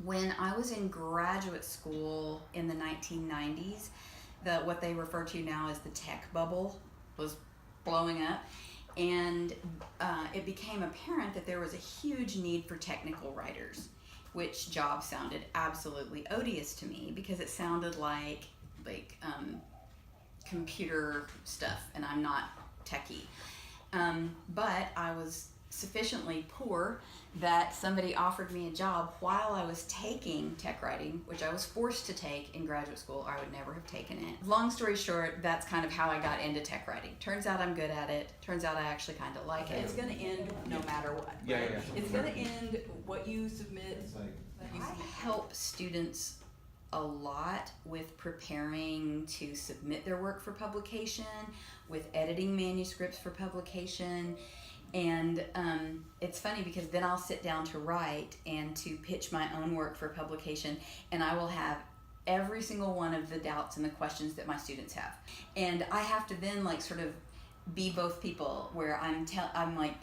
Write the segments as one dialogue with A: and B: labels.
A: When I was in graduate school in the 1990s, what they refer to now as the tech bubble was blowing up, and it became apparent that there was a huge need for technical writers, which job sounded absolutely odious to me because it sounded like computer stuff, and I'm not techie. But I was sufficiently poor that somebody offered me a job while I was taking tech writing, which I was forced to take in graduate school, or I would never have taken it. Long story short, that's kind of how I got into tech writing. Turns out I'm good at it. Turns out I actually kind of like it.
B: It's going to end no matter what.
C: Yeah,
B: right?
C: yeah.
B: It's going to end what you submit.
A: I help students a lot with preparing to submit their work for publication, with editing manuscripts for publication. And it's funny because then I'll sit down to write and to pitch my own work for publication, and I will have every single one of the doubts and the questions that my students have. And I have to then sort of be both people, where I'm like,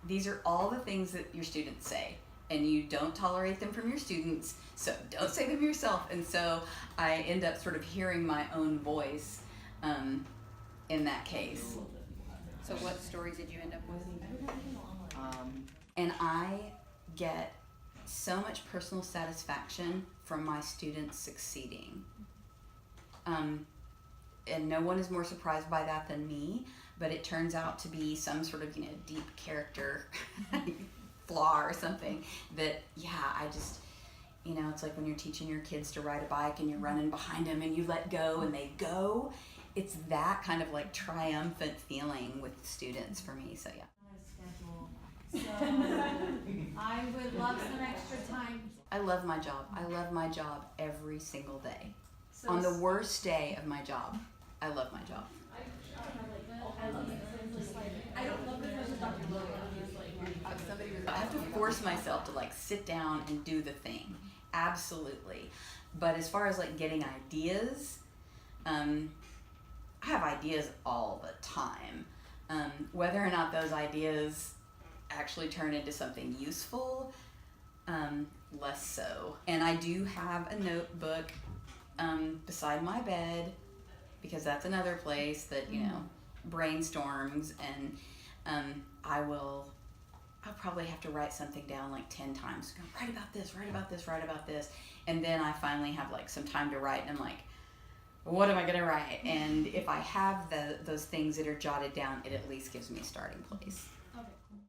A: these are all the things that your students say, and you don't tolerate them from your students, so don't say them yourself. And so I end up sort of hearing my own voice in that case.
D: So what stories did you end up with?
A: And I get so much personal satisfaction from my students succeeding. And no one is more surprised by that than me, but it turns out to be some sort of, deep character flaw or something that, I just, it's like when you're teaching your kids to ride a bike and you're running behind them and you let go and they go. It's that kind of triumphant feeling with the students for me, so yeah.
E: So I would love some extra time.
A: I love my job. I love my job every single day. On the worst day of my job, I love my job.
E: I don't love it as a Dr.
A: I have to force myself to sit down and do the thing. Absolutely. But as far as getting ideas, I have ideas all the time. Whether or not those ideas actually turn into something useful, less so. And I do have a notebook beside my bed, because that's another place that, brainstorms, and I'll probably have to write something down 10 times. Write about this, write about this, write about this. And then I finally have some time to write, and I'm like, what am I gonna write? And if I have those things that are jotted down, it at least gives me a starting place.